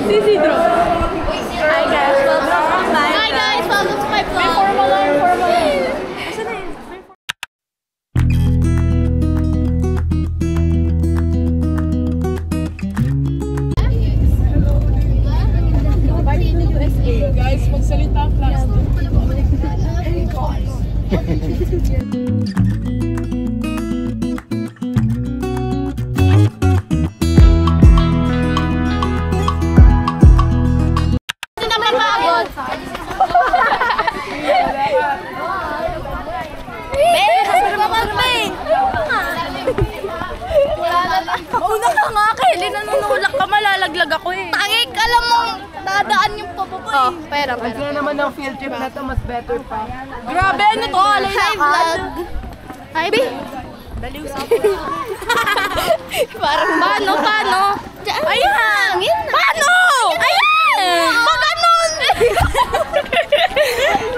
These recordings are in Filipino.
Isidro. Hi guys, welcome to my vlog. Formal alarm. Asa na yun? Guys, magsalita ang class. Mauna ka nga, Kelly. Nanunulak ka, malalaglag ako eh. Tangik, alam mo, dadaan yung papaboy. Oh, pera. Ano naman ang field trip na to, mas better pa. Grabe, ano to? Hi, vlog. Hi, B. Daliw sa parang paano? Ayan! Paano? Ayan! Pag ganon!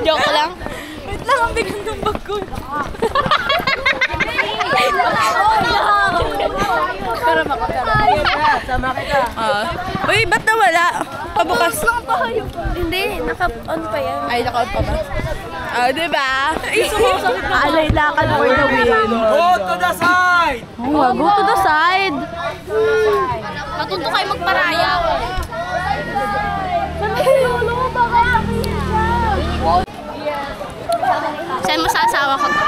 Joke lang. Wait lang, ang bigang ng bag ko. Para makakara. Sama kita. Uy, ba't nawala? Pabukas. Hindi, naka-on pa yan. Ay, naka-on pa ba? Diba? Alay lakad for the win. Go to the side! Go to the side. Matuto kayo magparaya. Saan masasawa ko to?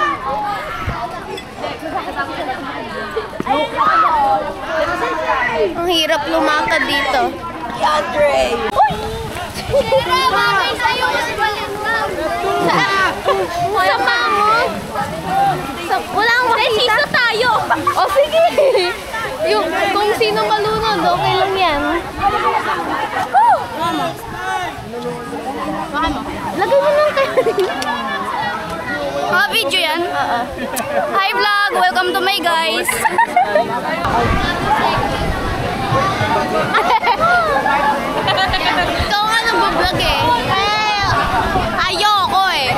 Ang hirap lumakad dito. Andre! Sira, bagay sa'yo! Sama mo? Wala akong makita. Sisa tayo! O sige! Kung sino malunod, okay lang yan. Lagay mo lang kayo. Mga video yan? Hi vlog! Welcome to my guys! Ikaw nga nag-vlog eh. Ayoko eh.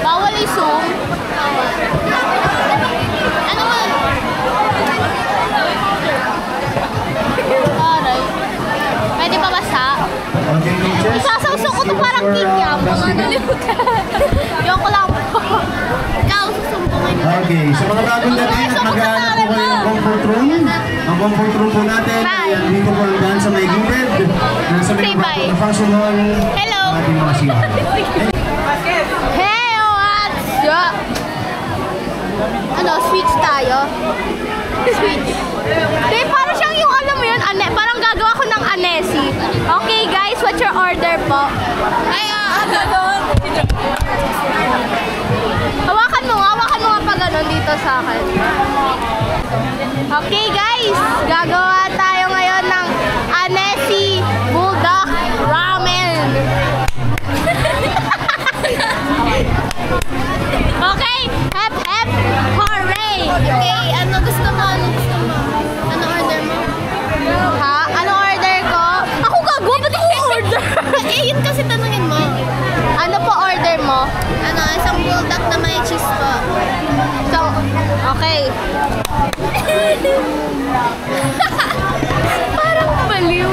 Bawal i-zoom. Ano man? Aray. Pwede ba basa? Isasawsaw ko ito parang kinyam. Yoko lang po. Ikaw, susumbungin mo. Okay, sa mga bagong dating at mag-aanap po kayo ng comfort room. Ang comfort room po natin ay dito po lang sa may gilid. Nasa may mga function hall. Hello! Ating mga siya. Hey, what's up? Ano, switch tayo? Switch. Hey, parang siyang yung alam mo yun, parang gagawa ko ng anesi. Okay guys, what's your order po? Ay, hawakan mo nga pa ganun dito sa akin. Okay guys, gagawa tayo ngayon ng anesi bulldog ramen. Okay, hep hep hooray! Okay, ano gusto mo? Ano order mo? Ha? Ano order ko? Ako gago, ba't ako order? Yun kasi tanungin mo. Ano po order mo? Ano, isang bulldog na may cheese po. So, okay. Parang baliw.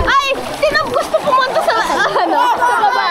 Ay! Sino gusto pumunta sa ano? Sa baba?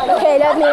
Okay, let me.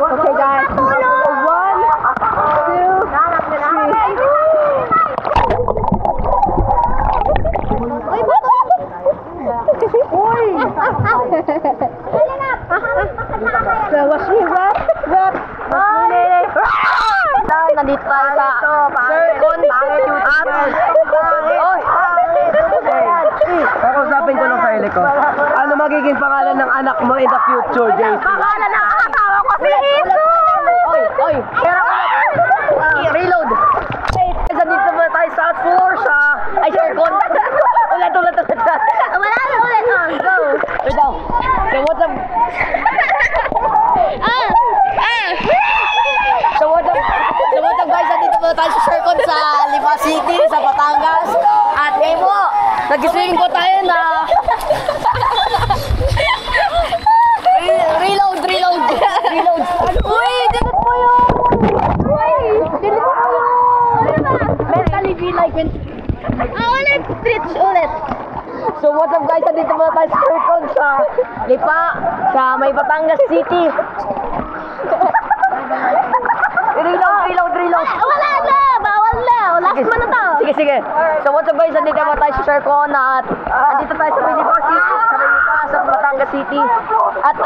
Okay guys, 1, 2, 3. Wash me, wrap. Nandito tayo sa Circon Pangit. Kakausapin ko lang sa helicopter. ko. Ano magiging pangalan ng anak mo in the future, JC? Pangalan ng asawa ko si Jesus! Oy, pero reload. Kasi dito ba tayo sa floor sa aircon? Ulit. Wala na ulit. Go. Wait daw. So what's up? So what's up guys? Dito ba tayo sa aircon sa Lipa City, sa Batangas. At ngayon po, nag-swimming po tayo na reload. Uy, dinit mo yun! Mentally be like it. Ulit. Twitch ulit. So what's up guys? Dito muna tayo sa aircon sa Lipa, sa may Batangas City. Reload. Wala na. Bawal na. Last mo na to. Sige. So what's up guys? Dito muna tayo sa aircon at andito tayo sa Lipa City, sa Batangas City. At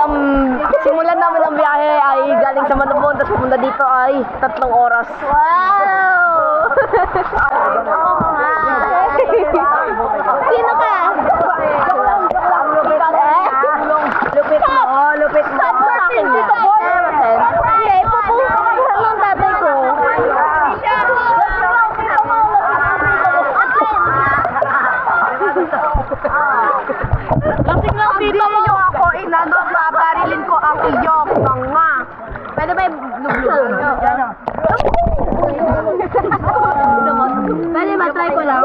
simulan namin ang biyahe ay galing sa Manabon, tapos pumunta dito ay 3 oras. Wow! Sino ka? Lupit mo. Saan sa akin dito? Okay, pupunta ng tatay ko. Lasing lang dito mo ako, inano, babarilin ko ang iyong mga. Pwede ba yung lublog? Pwede ba? Try ko lang.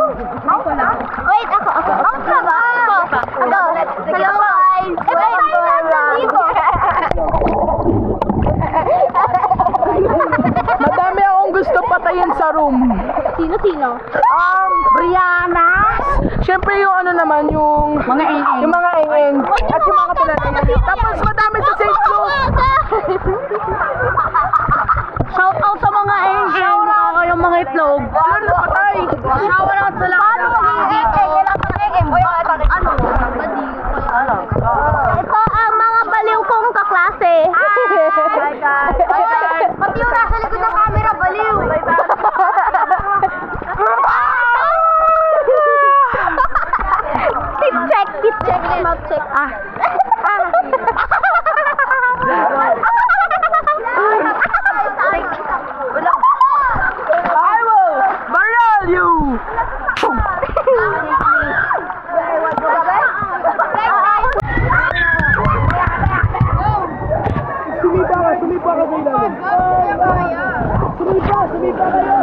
Wait, ako. Ako ba? Hello guys. Wait, dito. Madami akong gusto patayin sa room. Sino? Brianna. Siyempre yung ano naman, yung mga eng-eng. At yung mga tulad. Tapos madami sa St. Luke. Shout out sa mga eng-eng. Yung mga itlog. Ano patay? Shout out sa lahat. Ito ang mga baliw kong kaklase. Hi guys. Pati yung nasa likod ng camera, baliw. Tip check, mouth check. I will barrel you! Sumipa ka sa ilalim. Sumipa kayo.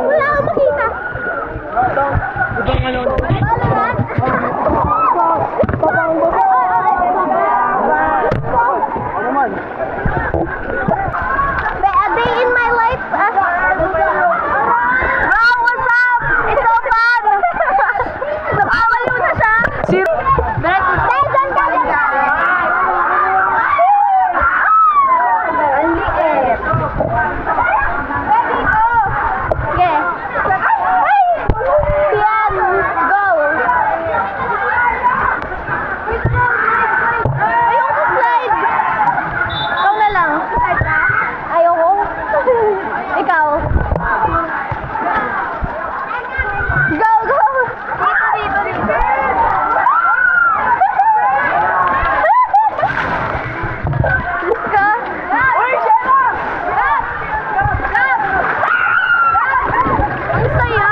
Wala akong makita. A day in my life. Wow, what's up? It's so fun. Napawaliw na siya. Dyan ka. Ready, go. Okay. Yan, go. Ayoko sa slide. Ikaw na lang. Ayoko. Ikaw. Go. Dito. Let's go. Uy, Shema! Ang saya.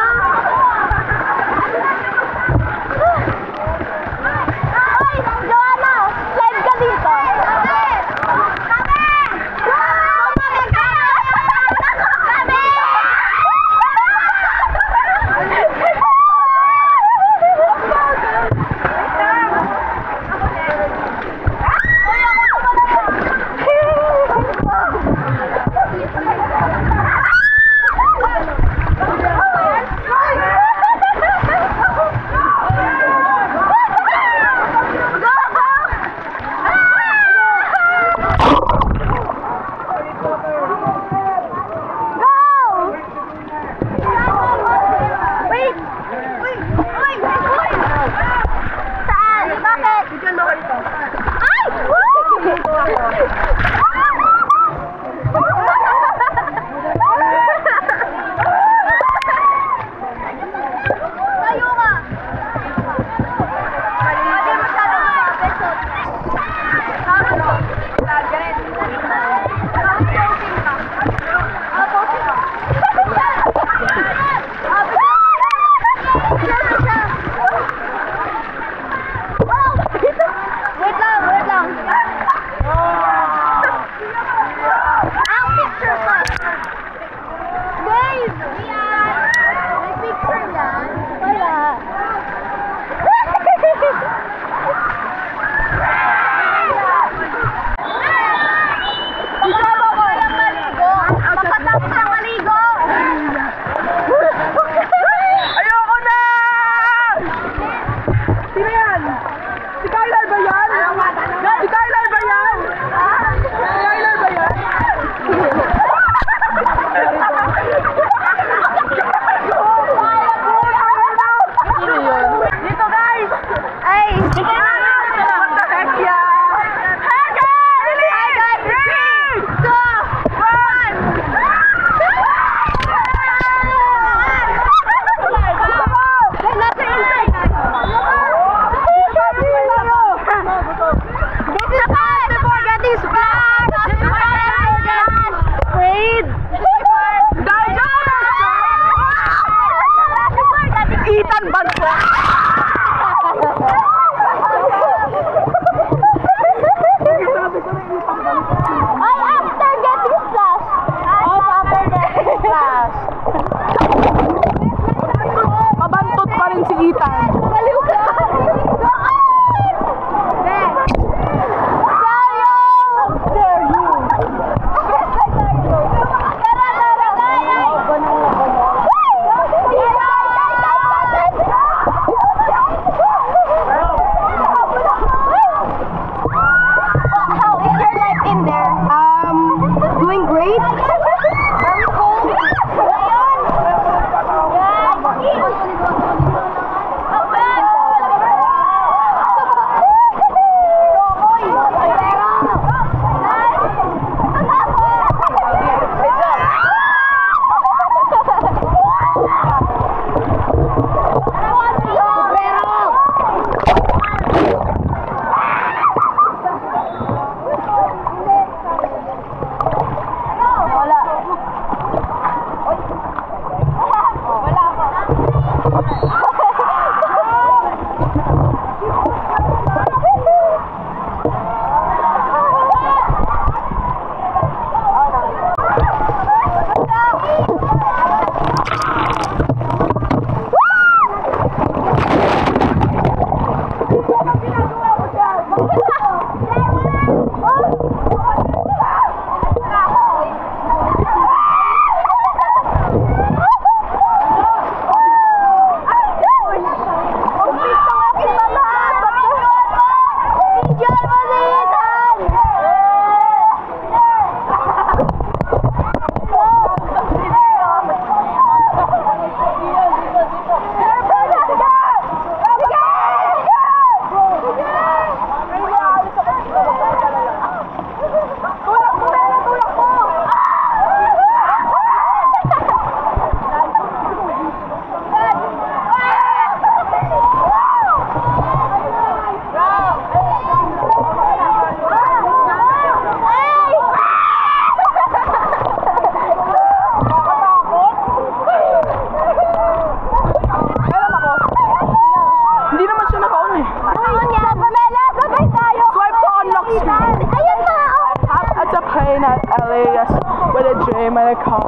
Ay, Joanna! Slide ka dito. Kami!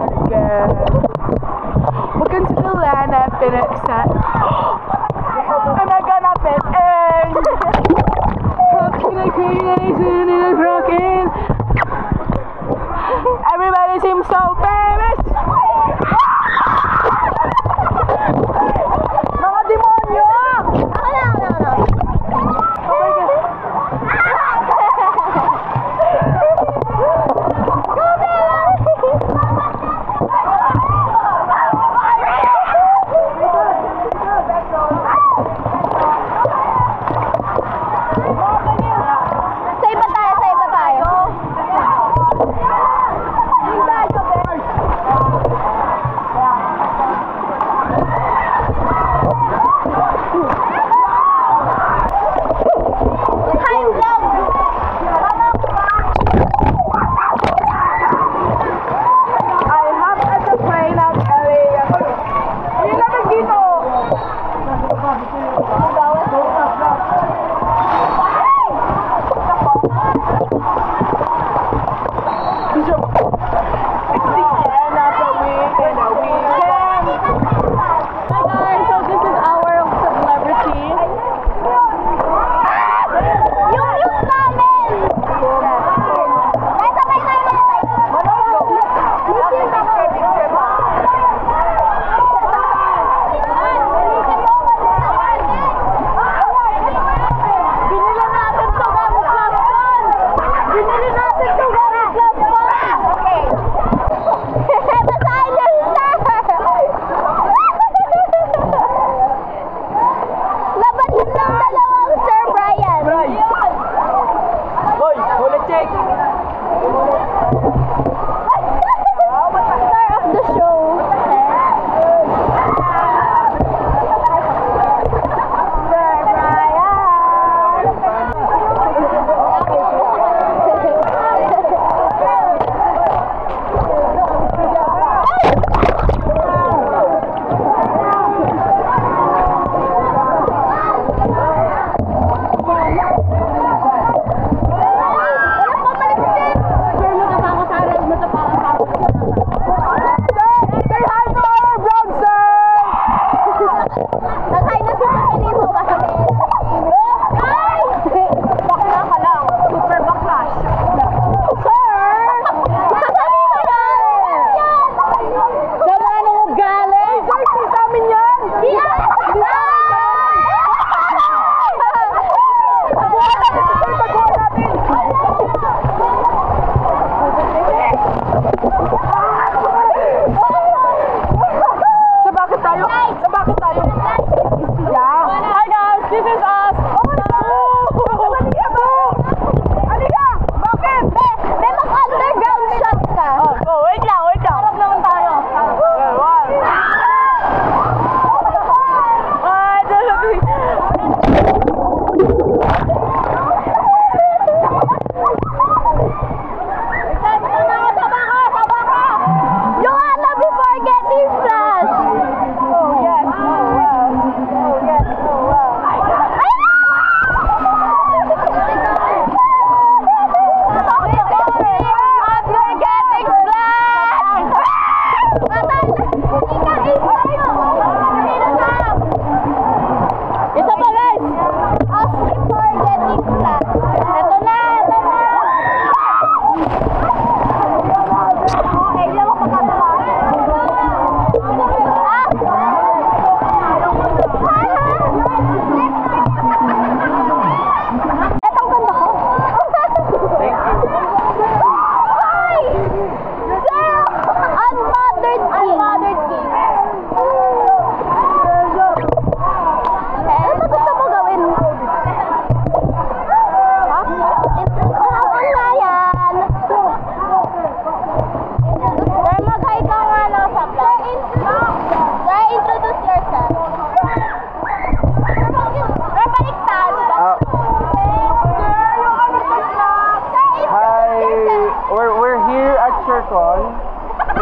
forget. Welcome to the land I've been accept. Am I gonna fit in? Talking like creation in a broken. Everybody seems so famous. Mga demonyo!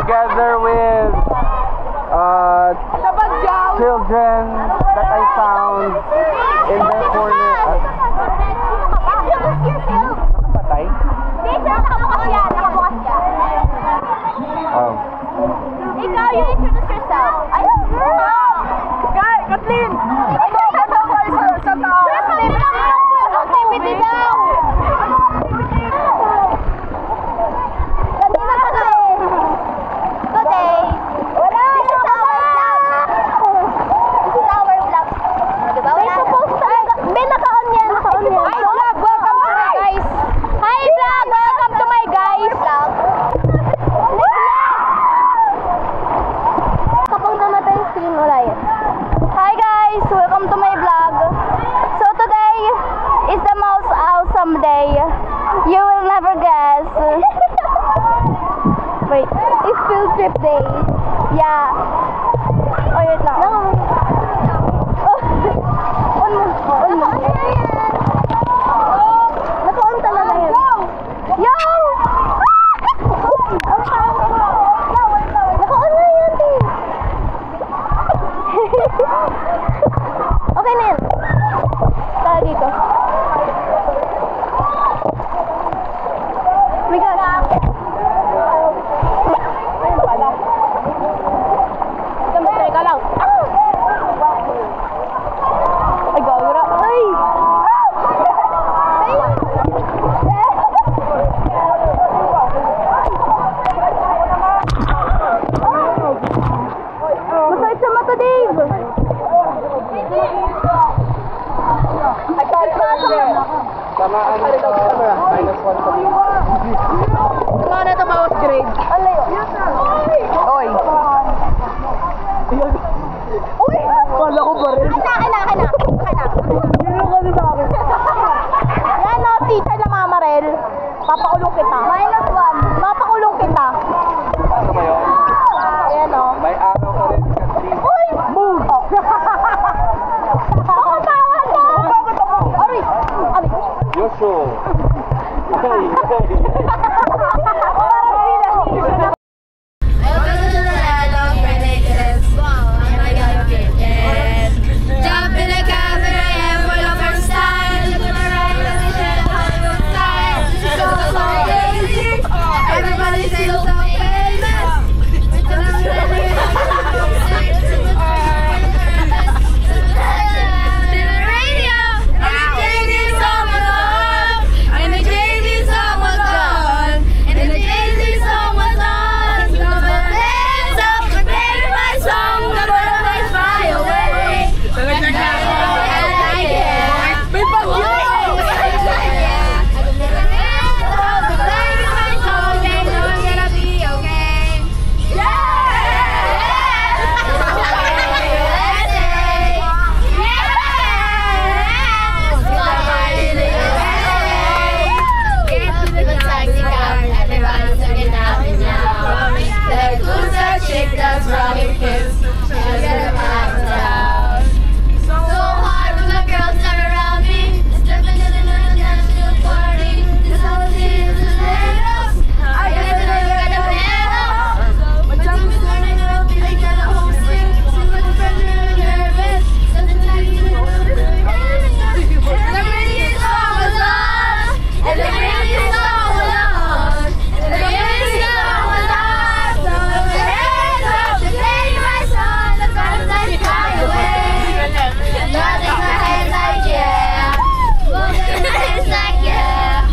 together with children that I found in the corner. Nakapatay? Nakabukas yan. Oh. strip day. Yeah. Oh, wait lang. On mo. Naka-on talaga yan. Yo! Naka-on na yan, eh. Okay na yan. Tara dito. Oh my God. Teka lang. Ay, gagara. Ay! Masakit sa mata, Dave. Ay, Tamaan mo sa camera. -1 sa view. Mga na ito bawas grade. Oy. Uy! Kala ko pa rin. Akin na. Sino kasi sa akin? Yan o, teacher na Mama Rel. Papakulong kita. -1. Papakulong kita. Ano ba yun? Ayan o. May araw ka rin kasi. Uy! Move! Ako tawag ko! Aray! Yosho. Jump in the cab and I am for the first time. Look at the right, look at the Hollywood style. This is so crazy. Everybody feels so famous. To the radio, and the JD song was on, and the JD song was on, and the JD song was on. So the hands up, forget my song, the butterflies fly away. That's rocket kiss. So hard when the girls are around me. Stepping in another national party. This whole city is a little. I guess I got a piano. But I'm starting to be like the whole thing. Too much pressure and nervous. Nothing to do with the radio song was on. And the radio song was on. And the radio song was on. So the hands up to play my song. The butterflies fly away. Nothing my head like yeah. Walking my head like yeah.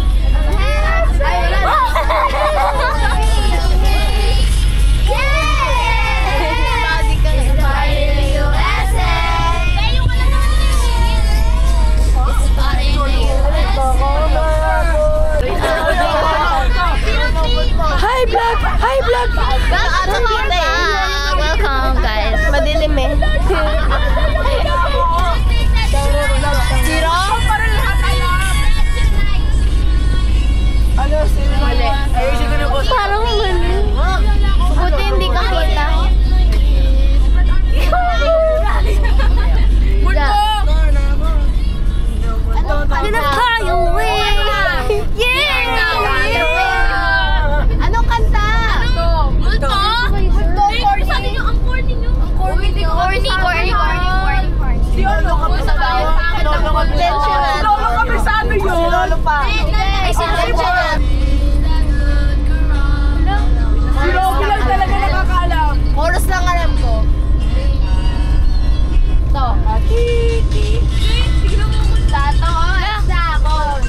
Hi vlog! Hi vlog! Welcome guys. Madilim eh. Zero? Ano? Sino mali? Ayusin ko na po. Parang mali. Buti hindi ka kita. Gonna fly away. Yeah! Anong kanta? Multo? Multo? Sabi nyo, ang corny nyo. Corny. Si Lolo kami sa tayo. Lolo kami sa ano yun? Si Lolo pa. Ay, si Lolo. Si Lolo lang talaga nakakaalam. Chorus lang alam ko. Ito. Tato. Ako.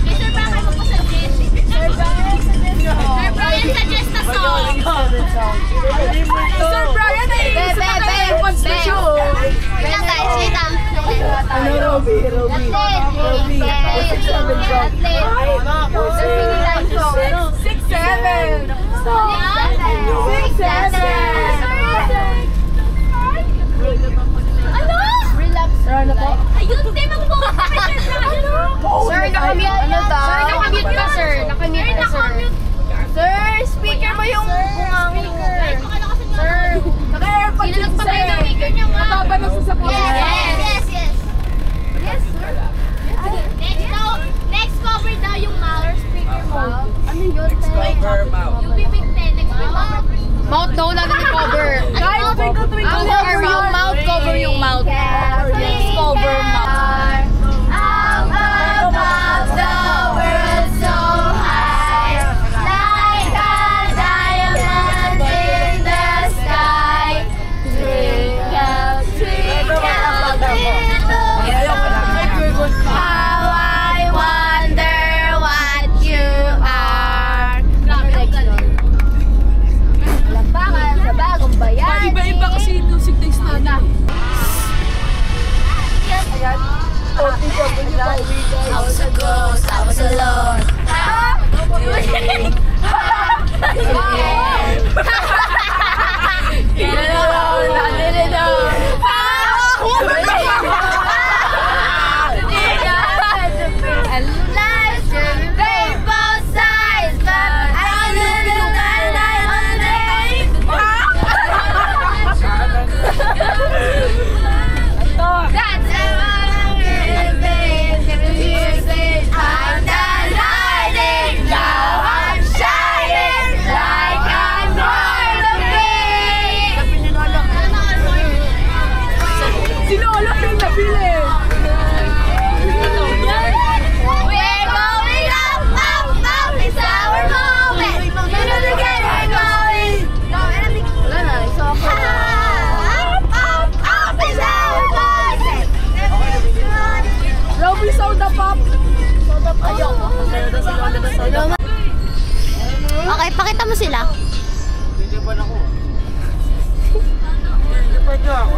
Sir Brian, ako po suggest. Sir Brian, suggest na song. Sir Brian, naiisip na kayo yung pag-show. Wait lang guys, wait lang. Ano, Robby? Ayun, di mag-move. Sir, nakamute. Sir, nakamute ka, sir. Nakamute ka, sir. Sir, speaker mo yung Mouth daw natin i-cover. Guys, cover our mouth. Cover yung mouth. Please cover mouth. Above the world so high, like a diamond in the sky. Twinkle, twinkle, little how I wonder what you are. Lambangan sa bagong bayan. Iba-iba kasi yung music taste natin. I was a ghost, I was alone. Okay, pakita mo sila. Hindi pa na ako. Hindi pa niya ako.